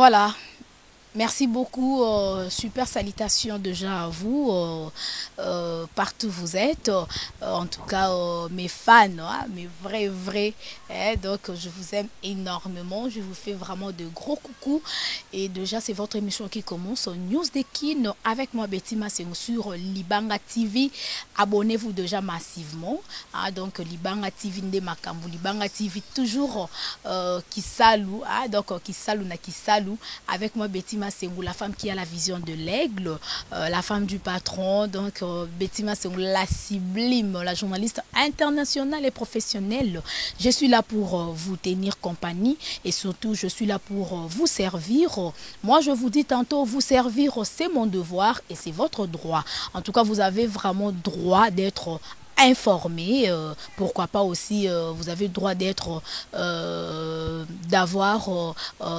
Voilà. Merci beaucoup, super salutations déjà à vous, partout où vous êtes, en tout cas mes fans, hein, mes vrais, hein, donc je vous aime énormément, je vous fais vraiment de gros coucou et déjà c'est votre émission qui commence, News de Kin avec moi Betty Massengou sur Libanga TV, abonnez-vous déjà massivement, hein, donc Libanga TV Nde Makambu, Libanga TV toujours qui salue, hein, donc qui salue avec moi Betty Massengou, la femme qui a la vision de l'aigle, la femme du patron, donc Betty Massengou, la sublime, la journaliste internationale et professionnelle. Je suis là pour vous tenir compagnie et surtout je suis là pour vous servir. Moi je vous dis tantôt, vous servir c'est mon devoir et c'est votre droit. En tout cas vous avez vraiment droit d'être informé, pourquoi pas aussi vous avez le droit d'être d'avoir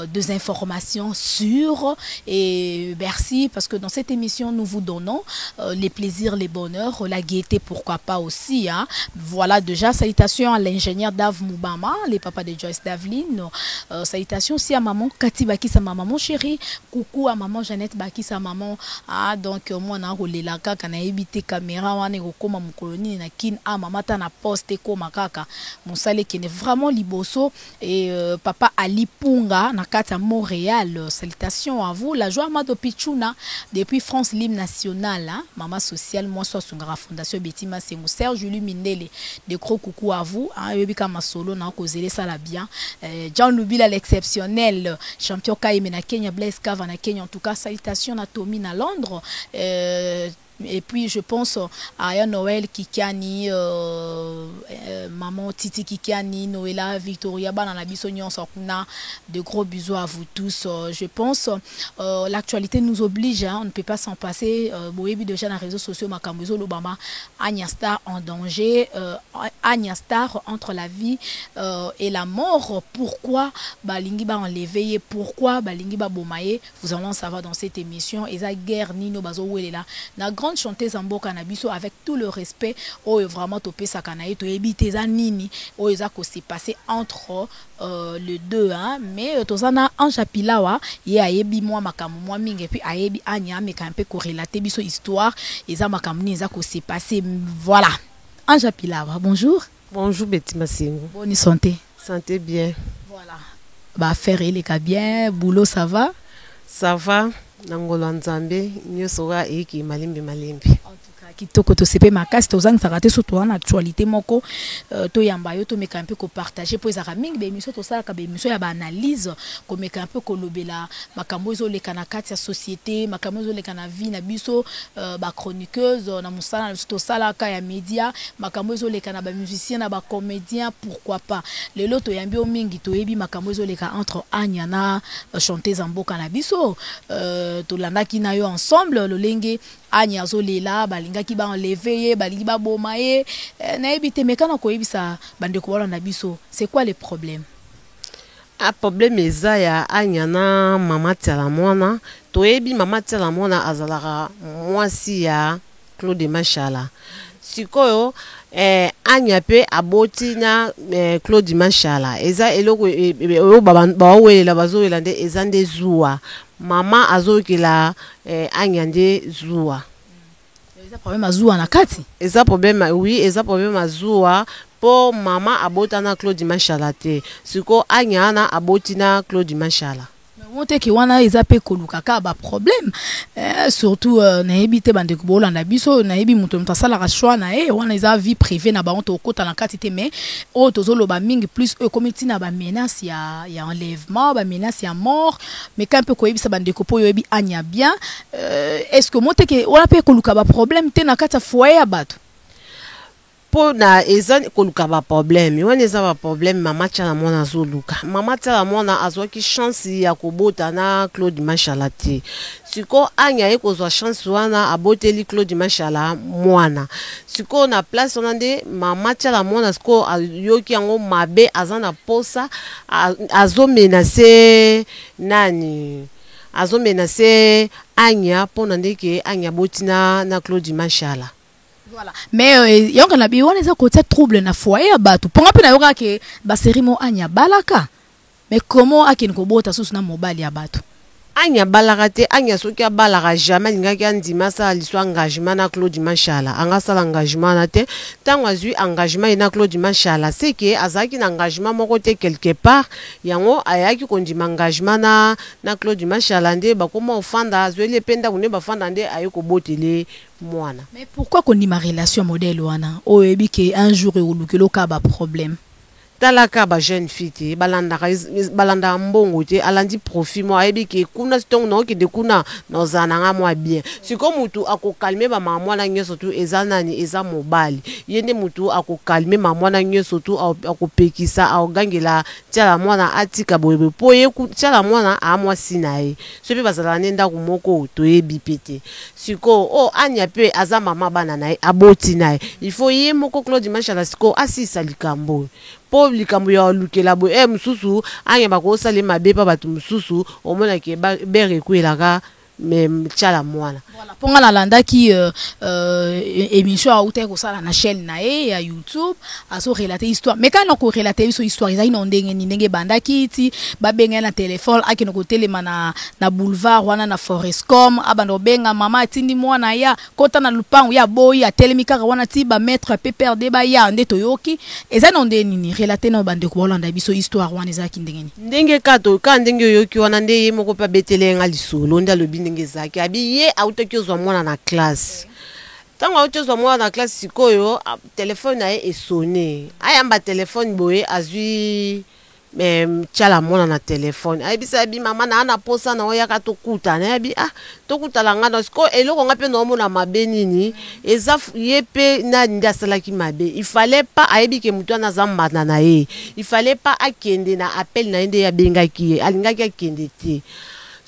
des informations sûres et merci parce que dans cette émission nous vous donnons les plaisirs, les bonheurs, la gaieté, pourquoi pas aussi, hein. Voilà déjà salutations à l'ingénieur Dave Moubama, les papas de Joyce Daveline, salutations aussi à maman Cathy Bakisa, ma maman chérie, coucou à maman Jeannette Bakisa, maman, ah donc moi na rolela kaka na ebité caméra wana kokoma mukoloni na kin a mama ta na poste ko makaka musale qui est vraiment liboso et papa Ali Punga na kata Montréal, salutations à vous, la joie Mado Pichuna depuis France l'hymne national, hein? Maman sociale moi soit Sungara Fondation Betty Massengou, Serge Julie Mindele de gros coucou à vous, hein? Yobika Masolo na kozele ça la bien, Jean Lubila l'exceptionnel champion Kaime na Kenya, Blaise Kava na Kenya, en tout cas salutations à Tommy na Londres, et puis je pense à Aya Noël Kikani, maman Titi Kikani, Noëlla, Victoria, Banana Bissognon, Sokuna, de gros bisous à vous tous. Je pense l'actualité nous oblige, hein, on ne peut pas s'en passer. Boébi déjà dans les réseaux sociaux, Makambuzo Lobama, Anya Star en danger, Anya Star entre la vie et la mort. Pourquoi Balingi ba enlevé, pourquoi Balingi ba bomaye? Vous allez en savoir dans cette émission. Et ça guerre Nino Bazo Welela. Na grande chanteuse en Mboka na biso avec tout le respect, oh vraiment topé sakanaye to ebite za nini, oh eza ko s'est passé entre les deux, hein, mais tozana Anja Pilawa ye ayebi moi makamu moi mingi et puis ayebi anya mais quand peu corrélater biso histoire eza makamu ni eza ko s'est passé, voilà. Anja Pilawa, bonjour. Bonjour Betty Massengou. Bonne santé. Santé bien. Voilà. Bah faire les cas bien, boulot ça va? Ça va. Nangolo Nzambe, nyosoga eki malimbi malimbi. En tout cas, kitoko to sepe makasi to zang sarate so to en actualité moko to yamba yo to meka un peu ko partager pour ezaka mingi be émission to sala ka be émission ya ba analyse ko meka un peu ko lobela makambo zo le kana kati ya société, makambo zo le kana vie na biso ba chroniqueuse na musala to sala ka ya média, makambo zo le kana ba musicien na ba comédien, pourquoi pas. Le loto yambi o mingi to yebi makambo zo le ka entre Anya na chanteuse en Mboka na biso. Tolandaki na yo ensemble lolenge Anya zolela balingaki ba enlever balingi ba bomaye na ebite mekana ko yebisa bande ko na biso, c'est quoi le problème? A problème eza ya Anya na mama tela mwana to yebi mama tela mwana azalaka mwasi ya Claude Machala sikoyo Anya pe aboti na Claude Machala eza eloko o ba welela bazoela nde eza nde zuwa mama azokela Anya nde zuwa. Eza problème azuwa na kati. Eza problème, oui, eza problème azuwa po mama abota na Claude Machala te. Siko Anya na aboti na Claude Machala. Monte ki wana eza pe koluka ka ba problème, surtout na ebite bande ko bolanda biso na ebi muto mtasala ka choix na wana eza vie privée na ba on to kota na kati te, mais o tozolo ba mingi plus comité na ba menace ya enlèvement, ba menace ya mort, mais quand peu ko ebisa bande ko po yo ebi Anya bien, est-ce que monte ki wana pe koluka ba problème te na kati foyer ya bato? Po na eza koluka ba problème wana eza ba problème mama tala mwana zoluka mama tala mwana azwaki chance ya kobota na Claude Machala te siko Anya ekozwa chance wana aboteli Claude Machala mwana siko na place wana nde mama tala mwana siko yoki yango mabe azana posa azomenase nani azomenase Anya pona ndeke Anya botina na Claude Machala. Voilà. Mais yonga na bi wana eza côté trouble na foyer ya bato. Ponga pe na yoka ke ba série mo Anya balaka. Mais comment akini ko bota susu na mobali ya bato? anya balaka te anya soki abalaka jamais alingaki andima asala liso engagement na Claude Mashala anga asala engagement na te ntango azwi engagement ye na Claude Mashala seke azalaki na engagement moko te quelque part yango ayaki kondima engagement na Claude Mashala nde bakoma ofanda azweli mpe ndako nde bafanda nde aye kobotele mwana. Mais pourquoi kondima relation modèle wana oyebi ke un jour eolukelo ka ba problème talaka ba jeune fille te balanda mbongo te alandi profit mo ayebi ke kuna stong no ke de kuna no zananga mwa bien siko mutu akokalme ba mama na nyoso tu eza nani eza mobali yende mutu akokalme mama na nyoso tu akopekisa agangela tiala mwana atika boyebe poye tiala mwana amwa sinaye sope bazala nenda kumoko to yebi pete siko o anya pe aza mama bana naye aboti naye il faut ye moko Claude Mashala siko asisa likambo po likambo ya lukela bo mususu anya bakosala mabe pa batu mususu omona ke bere kuelaka me chala mwana. Voilà, ponga la landa qui émission a outé ko sala na chaîne na ya YouTube aso relater histoire mais quand on ko relater so histoire ils a ndenge banda kiti ba benga na téléphone akino ko telema na boulevard wana na Forestcom abando benga mama tindi mwana ya kota na lupango ya boy ya telemika wana ti ba mettre pe perdre ba ya nde toyoki eza ndenge nini relater na bande ko landa biso histoire wana eza ki ndenge kato ka ndenge yoki wana nde ye moko pa betelenga lisolo nda lobi ngezaki abi ye autokiozwa mwana na classe tango autokiozwa mwana na classe sikoyo telefone na ye esone ayamba telefone boye azwi chala mwana na telefone ayebisa abi mama na ana posa na oyaka tokuta na abi tokutala nga na siko eloko nga pe na omona mabe nini eza ye pe na nda asalaki mabe il fallait pas ayebi ke mutu ana zambana na ye il fallait pas akende na appel na ye nde ya bengaki ye alingaki akende te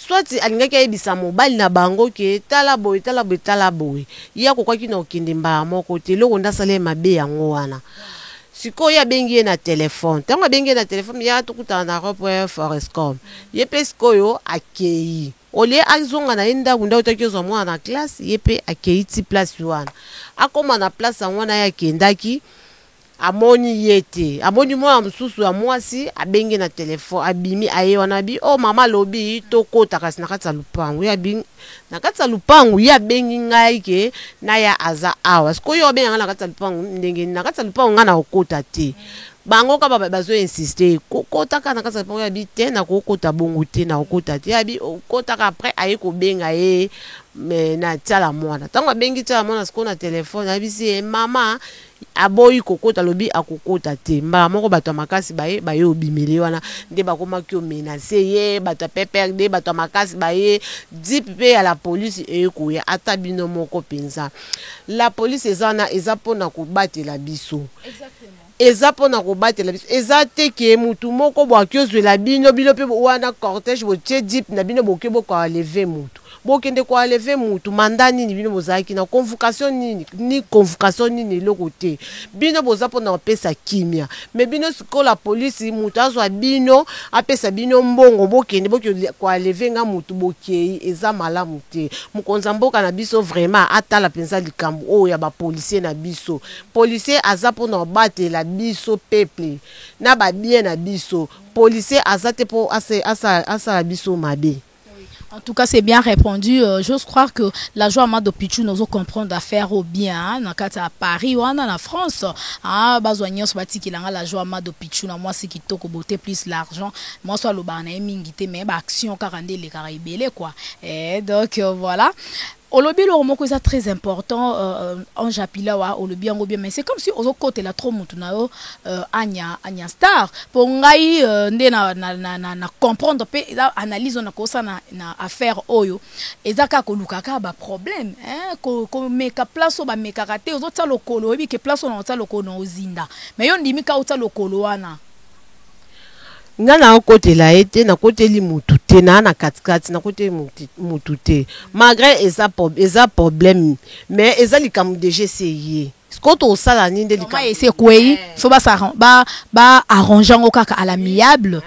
soit alingaki ayebisa mobali na bango ke tala boye ya kokwaki na okende mbala moko te eloko ndasala ye mabe yango wana sikoyo ya bengi ye na telefone ntango abengi ye na telefone ya tokutana na rond-point Forestcom ye pe sikoyo akei olie azonga na ye ndako nda otaki ozwa mwana na classe ye pe akei ti place wana akoma na place yango wana ye akendaki amoni yete amoni mwana mususu ya mwasi abengi na telefone abimi aye wana bi oh mama lobi tokota kasi na kati ya lupango ya bi na kati ya lupango ya bengi ngai ke na ya aza awa sikoyo obenga na kati ya lupango ndenge na kati ya lupango nga na okota te bango ka bazo insister kokota ka na kati ya lupango ya bi te na kokota bongo te na okota te ya bi okota ka après aye ko benga ye me na tiala mwana tango bengi tiala mwana siko na telefone ya bi si mama aboyi kokota lobi akokota te mbala moko bato makasi baye obimeli wana nde bakomaki omenase ye bato peperde bato makasi baye dip pe ya la police ekoya ata bino moko penza la police eza pona kobatela biso eza pona kobatela biso eza te ke mutu moko bwaki ozwela bino pe wana cortège botie dip na bino boke boko lever mutu bokende ko lever mutu manda nini bino bozaki na convocation nini eloko te bino boza pona opesa kimia me bino siko la police mutu azwa bino apesa bino mbongo bokende ko lever nga mutu bokei eza malamu te mukonza mboka na biso vraiment atala penza likambo oyo ya ba policier na biso policier aza pona batela biso peuple na ba bien na biso policier azate po asa biso mabe. En tout cas, c'est bien répondu. J'ose croire que la joie Amado Pichu nous comprend d'affaires au bien. Dans à Paris ou en France. Bazoignon se bâtit qu'il a la joie Amado Pichu. Moi, c'est qui toko beauté plus l'argent. Moi, soit le barne mingité, mais action 40 les Caraïbes, quoi. Et donc, voilà. Olobi le romo c'est très important en japila wa olobi en bien mais c'est comme si aux côté la trop mutunao anya star pour ngai nde na comprendre pe analyse on a kosa na affaire oyo ezaka ko lukaka ba problème ko meka place ba meka raté aux autres lokolo obi ke place on ta lokolo ozinda mais yo ndimi ka uta lokolo wana nga na côté la été na côté li mutu te na katikati na côté mutu te malgré eza problème mais eza likambo de GCI quand on sala ni de likambo c'est quoi faut ba arranger ngo kaka à l'amiable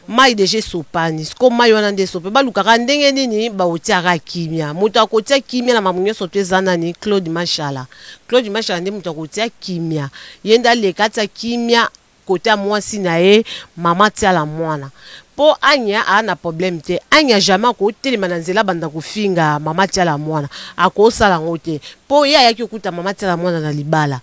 mai de sopani ko mai wana nde sope ba lukaka ndenge nini ba otiaka kimia mutu akotia kimia na mamunyo sote zana ni Claude Mashala nde mutu akotia kimia yenda le kata kimia kota mwasi na ye mama tiala mwana po anya ana problème te anya jamais ko telema na nzela banda kofinga mama tia la mwana akosala ngo te po ya yaki okuta mama tia la mwana na libala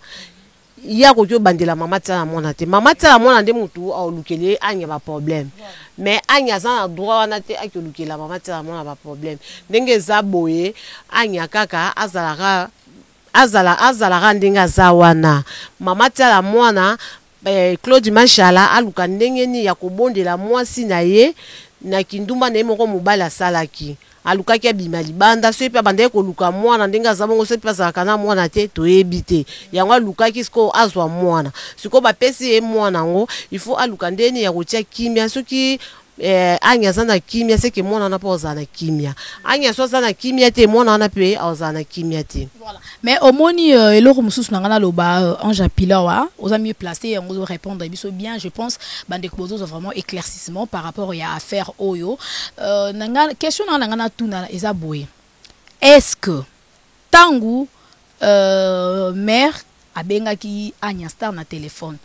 ya ko yo bandela mama tia la mwana te mama tia la mwana nde mutu aolukele anya ba problème mais anya za na droit wana te akolukela mama tia la mwana ba problème ndenge za boye anya kaka azala ndenge za wana mama tia la mwana Claude Mashala aluka ndenge ni ya kobondela mwasi na ye na kindumba na ye moko mobali asalaki alukaki abima libanda so pe bande ko luka mwana ndenge azabongo so pe azalaka na mwana te toyebi te yango alukaki siko azwa mwana siko bapesi ye mwana ngo il faut aluka ndeni ya kotia kimia soki anya zana kimia seke mwana na pa na kimia anya so zana kimia te mwana na pe azana kimia te voilà mais au moni eloko mususu nangana loba Ange Pilawa oza mieux placé on doit répondre biso bien je pense bande kozo vraiment éclaircissement par rapport à affaire oyo nangana question nangana tuna eza boye est-ce que tangu mère abengaki Anya Star na téléphone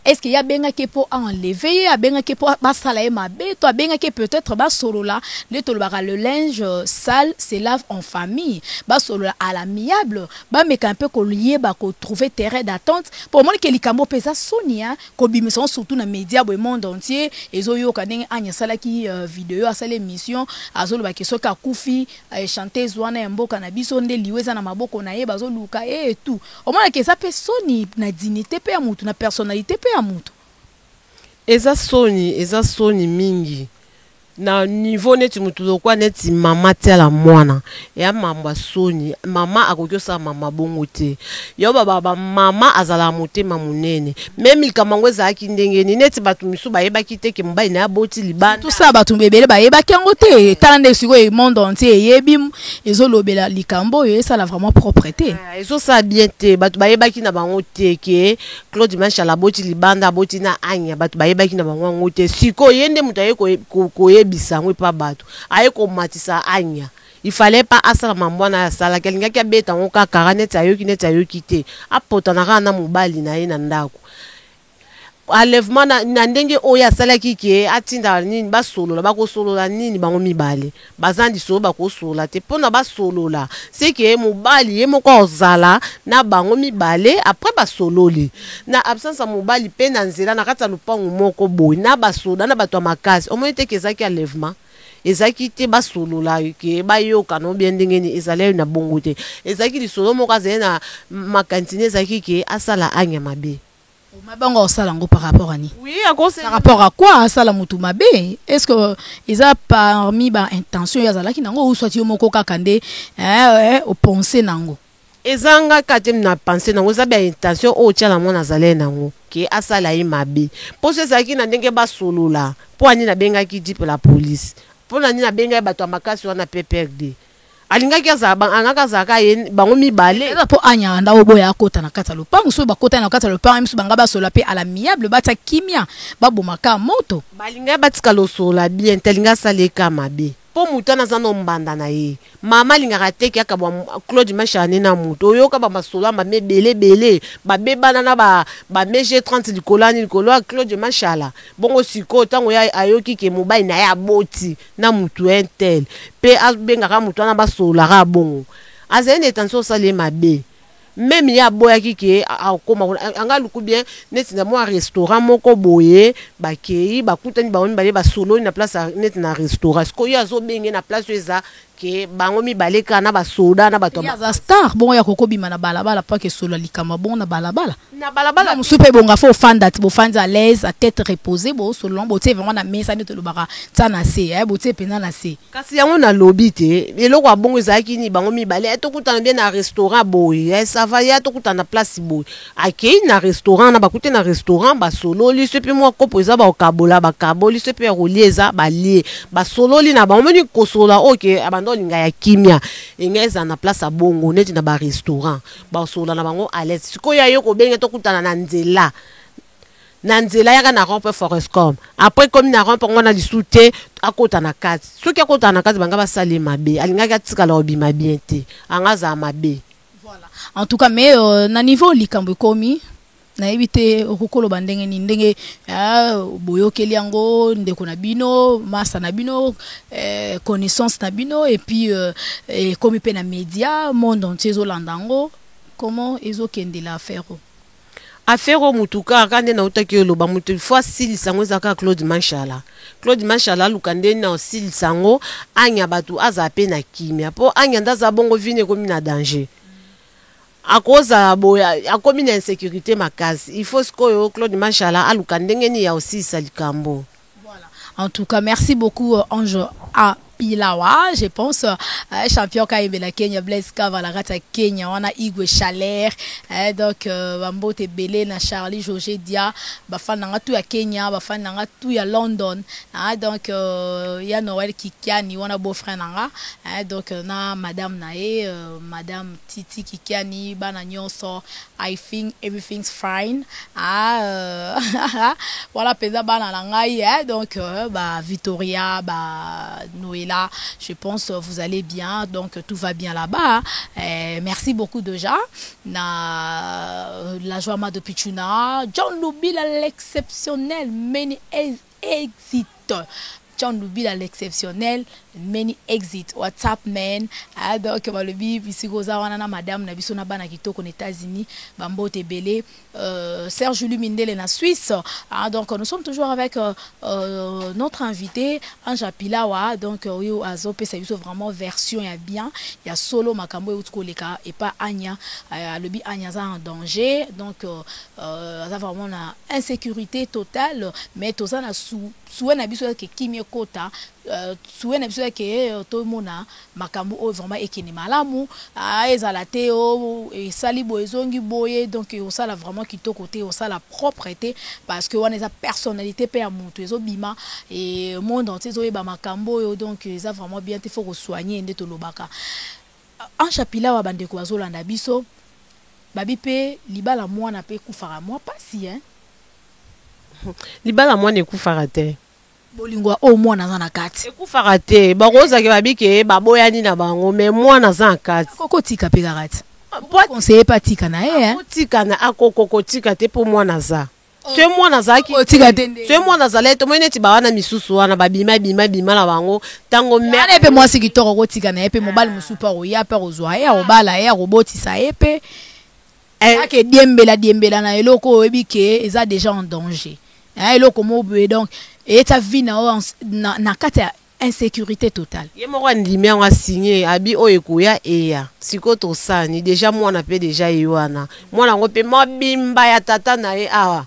est-ce qu'il y a bien qui peut enlever, a bien qui peut basalaye mabe, toi bien qui peut-être bas solo là, le linge sale se lave en famille, bas solo là à l'amiable, bas mais qu'un peu qu'on lié bas qu'on trouver terrain d'attente pour moi que les camo pesa Sonia, qu'on bimison surtout dans les médias au monde entier, et zoyo kanen Anya Sala qui vidéo à sa émission, à zolo bas qui so kakufi, chanter zwana mbo cannabis on des liweza na maboko na ye bazo luka et tout. Au moins que ça peut Sony na dignité pe amutu na personnalité pe amutu eza soni mingi na niveau neti mutu lokwa neti mama tia la mwana ya mamba soni mama akokyosa mama bongo te yo baba mama azala motema munene même kamango ezaki ndengeni neti batu misu bayebaki te ke mobali na boti libanda tout ça batu bebele bayebaki yango te tala siko e monde entier yebi ezolobela likambo yo ça la vraiment propreté ezo sa bien te batu bayebaki na bango te ke Claude Mashala boti libanda boti na Anya batu bayebaki na bango ngo te siko yende mutaye ko bisango pa bato aye ko matisa Anya il fallait pas asala mambwana ya sala kelinga ki abeta ngo kaka neti ayoki te apotana na mobali na ye na ndako enlèvement na ndenge oya salaki ke atinda nini basolola bakosolola nini bango mibale bazandi so bakosolola te pona basolola c'est que mobali ye moko ozala na bango mibale après basololi na absence ya mobali pe na nzela na kata lupango moko boy na basoda na bato makasi au moins te kezaki enlèvement ezaki te basolola ke bayoka no bien ndenge ni ezala na bongo te ezaki lisolo moko azali na makantine ezaki ke asala Anya mabe Mabango salango par rapport à ni. Oui, à cause par rapport à quoi ça la mutu mabe? Est-ce que ils a parmi ba intention ya zala ki nango ou soit yo moko kakande au penser nango. Ezanga katem na penser nango za ba intention o tia la mona zale nango ki asala yi mabe. Pose zaki na ndenge ba solola. Po ani na benga ki dit pour la police. Po ani na benga bato makasi wana PPRD. Alinga kiaza angaka zaka ye bango mibale eza po Anya nda oboya akota na kata lopango so bakota na kata lopango misu banga basola pe à l'amiable bata kimia babomaka moto balinga batika losola bien telinga saleka mabe po mutana zano mbanda na ye mama linga teke akabwa Claude Mashala na muto yoka ba masola mame bele babebana na ba meje 30 likolani Claude Mashala bongo siko tango ya ayoki ke mobai na ya boti na mutu entel pe abenga ka mutu na basola ka bongo azene tension sale mabe même ya boya kike akoma anga luku bien neti na mo restaurant moko boye bakei bakutani ba mibale ba solo na place neti na restaurant ko ya zo benge na place eza ke bango mibale kana ba soda na bato ya za star bon ya kokobima na balabala pas que solo likama bon na balabala musupe bonga fo fanda bo fanda à l'aise à tête reposée bo solo bo te vraiment na mesa ne to lobaka tsana se bo te pena na se kasi yango na lobby te eloko abongo ezaki ni bango mibale etokutana bien na restaurant boye ça va ya tokutana place boye akei na restaurant na bakute na restaurant ba solo li sepe mo kopo eza ba okabola ba kaboli sepe rolieza ba lie ba solo li na ba moni kosola OK linga ya kimia engeza na place a bongo neti na ba restaurant ba sola na bango à l'aise siko ya yo ko benge to kutana na nzela yaka na rompe Forestcom après comme na rompe ngona lisute akota na kati soki akota na kati banga ba sali mabe alinga ka tika la obima bien te angaza mabe voilà en tout cas mais na niveau likambo komi na ebite okokolo bandenge ni ndenge boyokeli yango ndeko na bino masa na bino connaissance na bino et puis comme pe na média monde entier zolandango comment ezokende la affaire au mutuka kande na utaki loba mutu fois sil sango zaka Claude Manchala lukande na sil sango anya batu azape na kimia po anya ndaza bongo vine komi na danger à cause à comme une insécurité makasi il faut que Claude Manchala alukande ngeni ya aussi salikambo. Voilà, en tout cas merci beaucoup Ange A Pilawa, je pense champion Kaimbe la Kenya Blaise Kavalagata Kenya wana Igwe Chalère donc Bambote Belé na Charlie José Dia bafana nga tu ya Kenya bafana nga tu ya London donc ya Noël Kikiani wana beau-frère nanga donc na madame nae madame Titi Kikiani bana nyonso I think everything's fine voilà pesa bana na ngai donc ba Victoria ba Noël là, je pense que vous allez bien, donc tout va bien là-bas. Merci beaucoup déjà. La joie de Pichuna, John Loubil à l'exceptionnel, many exit. John Loubil à l'exceptionnel, many exit. WhatsApp man, donc le bib ici goza wana madame na biso na bana kitoko aux États-Unis, Bambo Tebele, Serge Julie Mindele na Suisse. Donc nous sommes toujours avec notre invité Ange Pilawa, donc oui azope c'est vraiment version ya bien, il y a solo makambo utkoleka et pas Anya, le bi Anya za en danger, donc ça vraiment na insécurité totale, mais tout ça na souhait na biso ke kimie kota souhait na biso ke to mona makambo o vraiment ekeni malamu ezala te o esali boezongi boye donc osala vraiment kitoko te osala propreté parce que wana eza personnalité pe ya mutu ezobima et monde entier ezoyeba makambo oyo donc eza vraiment bien te faut soigner nde tolobaka Ange Pilawa bandeko bazolanda biso babi pe libala mwana pe kufara mwa pasi libala mwana ekufara te bolingwa o mwana za na kati ekufara te bakoza ke babike baboyani na bango mais mwana za na kati koko tika pe karati conseiller pas tika na tika na akoko tika te po mwana za c'est mwana za ki tika te c'est mwana za leto moine ti bawana misusu wana babima na bango tango mère pe mwasi kitoko ko tika na epe mobali musupa o ya pe ozwa ya obala ya robotisa epe ake diembela na eloko ebike eza déjà en danger eloko mobe donc et ta vie na kata insécurité totale ye moko ndimi a signé abi oyekuya eya sikoto sani déjà mwana pe déjà yiwana mwana ngo pe mobimba ya tata na ye awa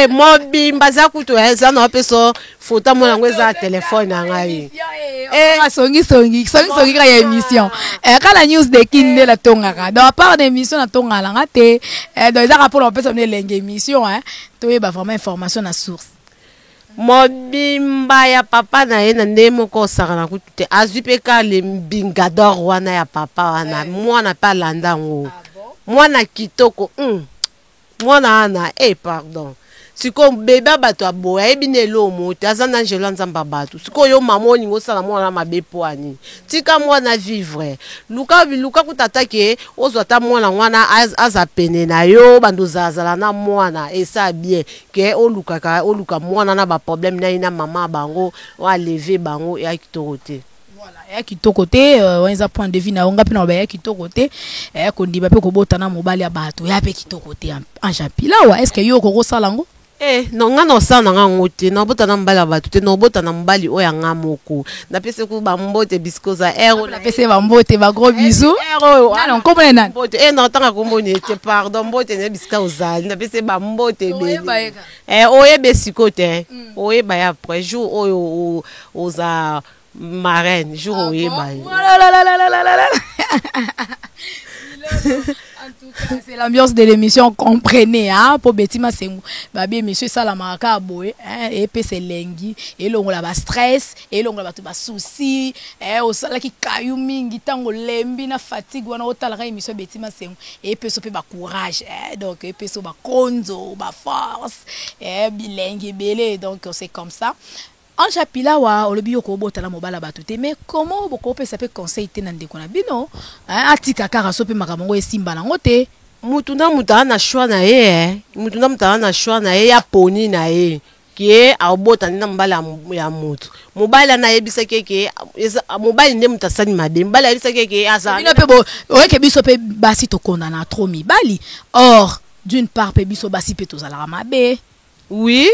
mobimba za kuto eza na pe so photo mwana ngo eza telefone na ngai songi ka ya émission kala news de kinde la tongaka donc à part d'émission na tongala ngate donc eza rapport on peut sonner l'enge émission to yeba vraiment information na source mobimba ya papa na ye na nde moko osaka na kutu te azwi mpe ka le mbingador wana ya papa wana mwana mpe alanda ngo mwana kitoko mwana ana pardon siko bebe bato aboya yebi na elomo te aza na njelo nzamba bato siko yo mama olingo osala mwana mabe poani tika mwana vivre luka kutata ke ozwa ta mwana wana aza pene na yo bando zazala na mwana esa bien ke oluka mwana na ba problème na ina mama bango wa lever bango ya kitoko te ya kitoko te wanza point de vue na onga pe na ba ya kitoko te ko ndiba pe ko botana mobali ya bato ya pe kitoko te Ange Pilawa est-ce que yo ko sala ngo no nga no sana nga ngote na bota na mbala batu te no bota na mbali oya nga moko na pese ku ba mbote biskoza na pese ba mbote ba gros bisous non comment na mbote non tanga ko mboni te pardon mbote ne biska ozali na pese ba mbote be oye besikote oye ba ya après jour oyo oza marraine jour oye ba en tout cas, c'est l'ambiance de l'émission, comprenez, pour Betty Massengou, babi monsieur Salamaka boy, et puis c'est lengi, et l'on a ba stress, et l'on a ba souci, et au sala qui caillou mingi tango lembi na fatigue, wana otalaka émission Betty Massengou, et puis sope ba courage, donc et puis so ba konzo, ba force, bilingue belé, donc c'est comme ça. Ange Pilawa olobi yoko botala mobala batute mais comment boko pe ça peut conseil te na ndeko na bino atika kaka sope makamongo esimba nango te mutu na mutu ana choix na ye mutu na mutu ana choix na ye ya poni na ye ke abota na mbala ya mutu mobile na yebisa keke mobile nde mutu asali mabe mbala yebisa keke asa bino pe bo oke biso pe basi to kondana trop mibali or d'une part pe biso basi pe tozala mabe oui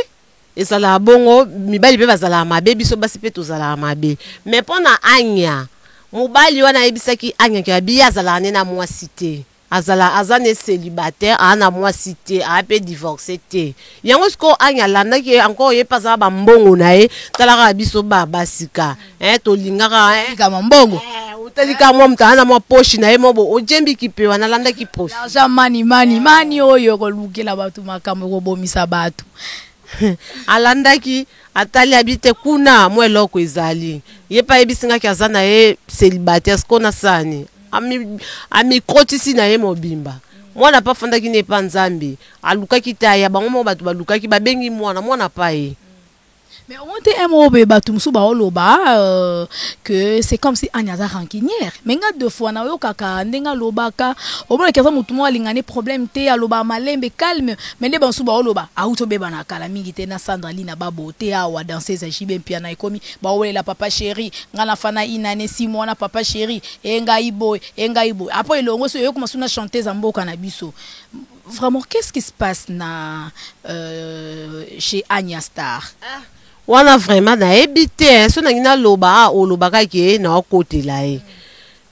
ezala bongo mibali pe bazala mabe biso basi pe tozala mabe mais pona anya mobali wana yebisaki anya ke biya azala na mwasi te azane célibataire ana mwasi te ape divorcé te yango siko anya landa ki encore ye paza ba mbongo na ye talaka biso ba basika to lingaka kama mbongo utalika mwa mtana mwa poshi na ye mobo ojembi kipewa na landa ki profit l'argent mani oyo ko lukela batu makambo ko bomisa batu alandaki atali habite kuna mwe loko ezali ye pa yebisinga ki azana ye célibataire skona sani ami kotisi na ye mobimba mwana pa fandaki ne pa nzambe alukaki taya bango mo batu balukaki babengi mwana pa ye. Mais au moins, un mot, que c'est comme si Agnaza rancunière. Mais il y a deux fois, na kaka ndenga lobaka. Au moins, quelqu'un moutou a lingane problème te aloba malembe calme. Mais les bansuba oloba auto beba na kala mingi te na Sandra Lina babo te awa danser za jibe piana ikomi ba wele la papa chéri ngana fana inane 6 mois na papa chéri enga ibo. Après le ngoso yo commence na chanter za mboka na biso. Vraiment, qu'est-ce qui se passe chez Agna Star? Wana vraiment na ebite so na ngina loba o loba ka ke na côté là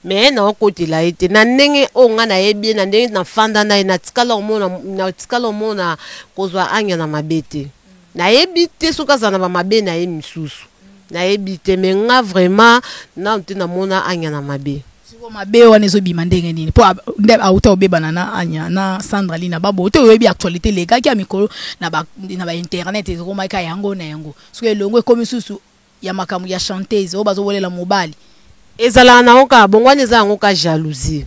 mais na côté là te na ndenge o nga na ebi na ndenge na fanda na tikala mona kozwa anya na mabete na ebite so kaza na mabe na misusu na ebite mais nga vraiment na nte na mona anya na mabe mabe wana ezobima ndenge nini po nde auta obebana na Anya na Sandra Lina babo te oyebi actualité lega ki amikolo na ba internet ezomaka yango na yango soki elongo ekomi susu ya makamu ya chanteuse o bazobolela mobali ezala na oka bongwana eza yango ka jalousie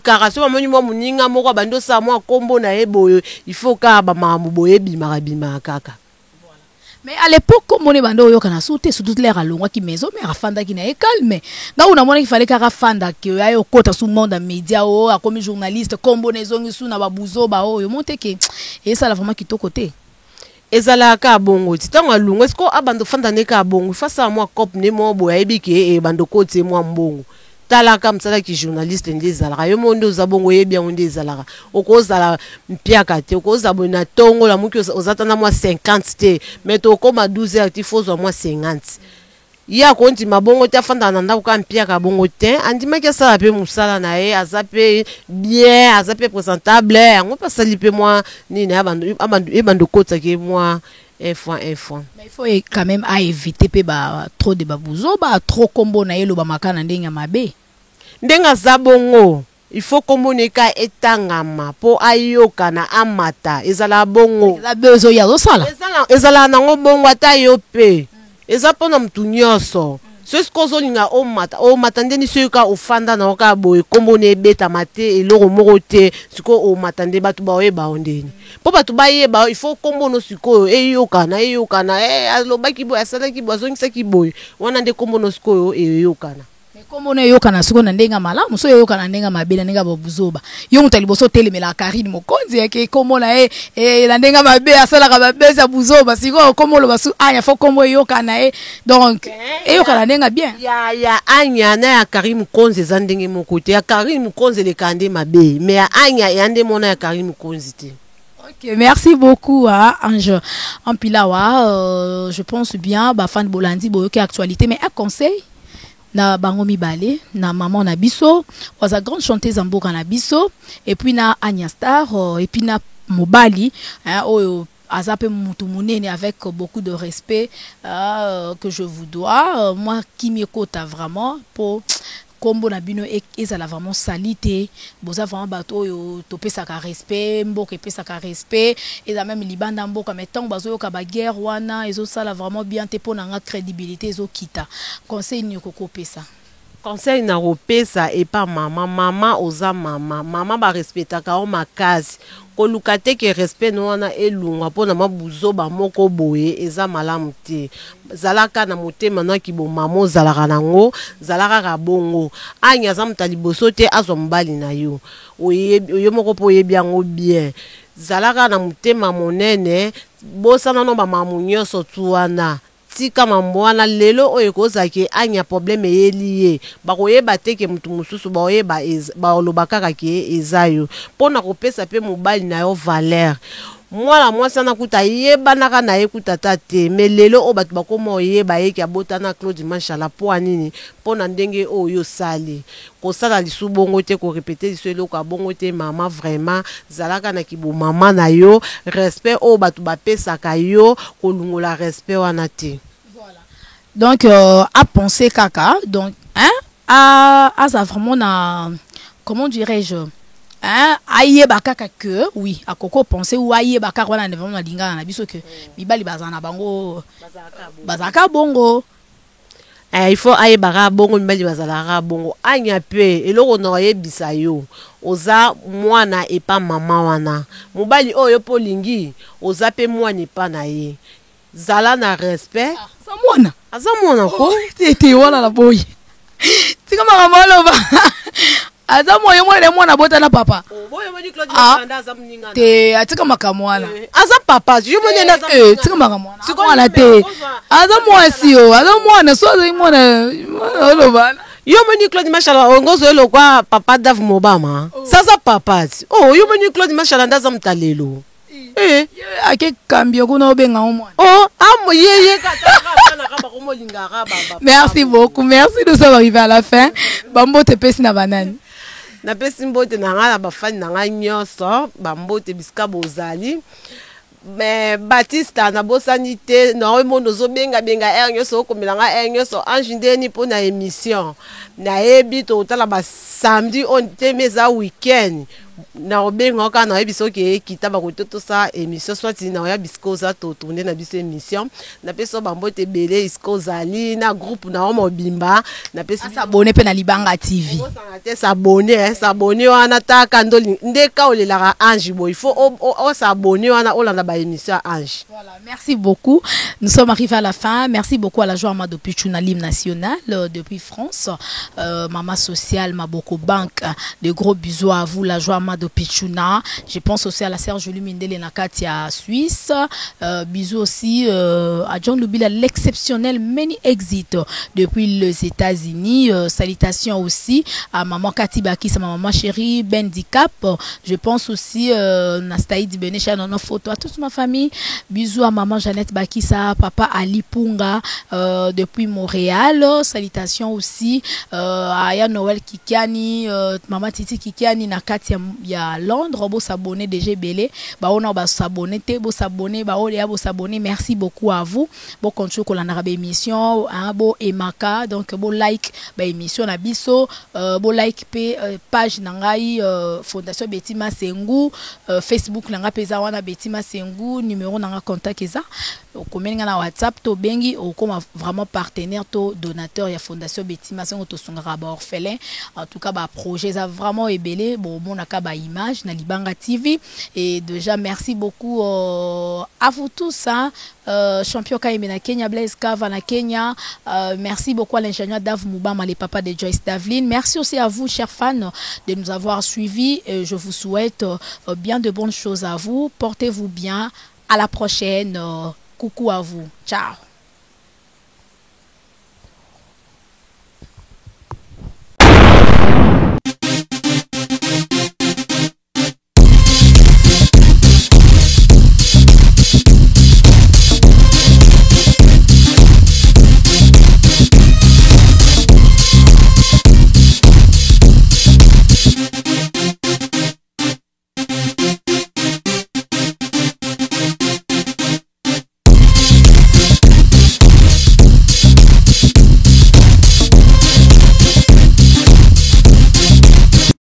kaka so bamoni mwa muninga moko bando sa mwa kombo na eboyo il faut ka ba mamu boyebima kaka. Mais à l'époque, comme on est bando yo kana sauté sur toute l'air à l'ongwa qui maison mais rafanda qui na calme. Nga on a mona qu'il fallait ka rafanda que ayo kota sous monde média o a comme journaliste kombo nezongi sous na babuzo ba o yo monte ke et ça la vraiment qui to côté. Ezala ka bongo titango alungu esko abando fanda ne ka bongo face à moi cop ne mo boya ebike e bando kote mo mbongo. Tala comme ça qui journaliste ndezala yo mondo za bongo ye bien ndezala okozala mpiaka te okozala bona tongo la muki ozatana moi 50 te mais to koma 12 heures ti fozo moi 50 ya konti mabongo ta fanda na ndako ka mpiaka bongo te andima ke sala pe musala na ye azape bien azape présentable yango pa sali pe moi ni na bando kota ke moi un fois. Mais il faut quand même à éviter pe ba trop de babuzo ba trop kombo na yelo ba makana ndenga mabe. Ndenga zabongo il faut komoneka etangama po ayoka na amata ezala bongo. Ezala bezo ya sala. Ezala na ngobongo ata yo pe. Eza pona mtu nyonso. Ceux kozolinga o matandeni soyoka ofanda na oka boye kombo ne beta mate eloko moko te siko o matande batu ba oyeba ondeni po batu ba yeba il faut kombo no siko eyoka na alobaki boye asalaki boye azongisaki boye wana nde kombo no siko eyokana. Comme on est yokana siko na ndenga malamu so yokana ndenga mabela ndenga babuzoba yo mutali boso telemela Karine Mokonzi ke comme na la ndenga mabe asala ka babeza buzoba siko comme lo basu anya fo comme yokana donc yokana ndenga bien ya anya na ya Karine Mokonzi za ndenge mokote ya Karine Mokonzi le kande mabe mais ya anya ya nde mona ya Karine Mokonzi te. Ok, merci beaucoup Ange Ampilawa, je pense bien ba fan Bolandi boyoke actualité mais un conseil na bango mibale na maman na biso waza grande chanteuse mboka na biso et puis na Agna Star et puis na mobali oyo azape mutu munene avec beaucoup de respect que je vous dois moi qui m'écoute vraiment pour kombo na bino ezala vraiment salite boza vraiment bato yo topesa ka respect mboka pesa ka respect eza même libanda mboka mais tant bazo yoka ba guerre wana ezo sala vraiment bien te pona nga crédibilité ezo kita conseil ni koko pesa. conseil na kopesa epa mama oza mama ba respectaka o makasi koluka te ke respect no wana elunga mpona mabuzo bamoko boye eza malamu te zalaka na motema na kibo mama ozalaka nango zalaka ka bongo anya aza moto liboso te azwa mobali na yo oyo moko mpo oyebi yango bien zalaka na motema monene bosana no bamamu nyonso tu wana tika mambo wana lelo oyo kozaki anya problème eyeli ye bakoyeba te ke mutu mususu baoyeba baoloba kaka ke eza yo mpona kopesa pe mobali na yo valeur mwana mwasi ana kuta yebanaka na ye kuta ta te me lelo oyo bato bakoma oyeba ye ke abotana Claude Mashala mpo anini mpona ndenge oyo osali kosala lisu bongo te korepete lisu eloko ya bongo te mama vraiment zalaka na kibo mama na yo respect oyo bato bapesaka yo kolungola respect wana te. Voilà. Donc à penser kaka donc à ça vraiment na comment dirais-je aye bakaka que oui à koko penser ou aye bakaka wana vraiment na lingana na biso que mibali bazana bango bazaka bongo. Il faut aye baka bongo mibali bazalaka bongo anya pe eloko na yebisa yo oza mwana epa mama wana mobali oyo po lingi oza pe mwana epa na ye zala na respect aza mwana ko te wana la boy tika mama loba aza moyo mwana mwana bota na papa te atika makamwana aza papa yo mwana na tika makamwana mwana te aza mwasi yo aza mwana so aza mwana loba yo moni Claude Mashala ongozo elo kwa papa Dave Mobama sasa papa yo moni Claude Mashala ndaza mtalelo ake kambio kuna obenga mwana merci beaucoup, merci de nous arriver à la fin bambo te pesi na banane na pesi mbote na nga na bafani na nga nyonso bambote bisika bozali mais Batista na bosani te na oyo nozo benga nyonso okomela nga nyonso ange ndeni mpo na émission nayebi totala basamedi on te meza weekend na obenga oka na yebi soki ekita bakototosa émission soit na oya bisiko za to tourner na biso émission na peso bambote belé isko zali na groupe na o mobimba na peso s'abonner pe na Libanga TV s'abonner wana taka ndoli ndeka olelaka Ange boy il faut o s'abonner wana olanda ba émission Ange. Voilà, merci beaucoup. Nous sommes arrivés à la fin. Merci beaucoup à la joie Amado Pichuna l'hymne national depuis France. Maman sociale Maboko Bank. De gros bisous à vous la joie Amado Pichuna. Je pense aussi à la sœur Julie Mindele Nakatia Suisse. Bisous aussi à John Lubila l'exceptionnel Many Exit depuis les États-Unis. Salutations aussi à maman Katibaki, sa maman chérie Bendicap. Je pense aussi Nastaïd Benecha dans nos photos à toute ma famille. Bisous à maman Jeannette Bakissa, papa Ali Punga depuis Montréal. Salutations aussi à Aya Noël Kikiani, maman Titi Kikiani Nakati ya Londres. Bo s'abonner DG Belé. Ba on ba s'abonner te bo s'abonner ba olia bo s'abonner. Merci beaucoup à vous. Bo koncho ko la narabe émission bo emaka donc bo like ba émission na biso bo like page nangai Fondation Betima Sengu Facebook nanga peza wana Betima Sengu numéro nanga contact eza okomenga na WhatsApp to bengi okoma vraiment partenaire to donateur ya Fondation Betima Sengu to sungara ba orphelin en tout cas ba projet ça vraiment ebelé bon monaka ba image na Libanga TV et déjà merci beaucoup à vous tous hein. Champion Kaime na Kenya, Blaise Kava na Kenya. Merci beaucoup à l'ingénieur Dave Moubama, les papas de Joyce Davlin. Merci aussi à vous, chers fans, de nous avoir suivis. Je vous souhaite bien de bonnes choses à vous. Portez-vous bien. À la prochaine. Coucou à vous. Ciao.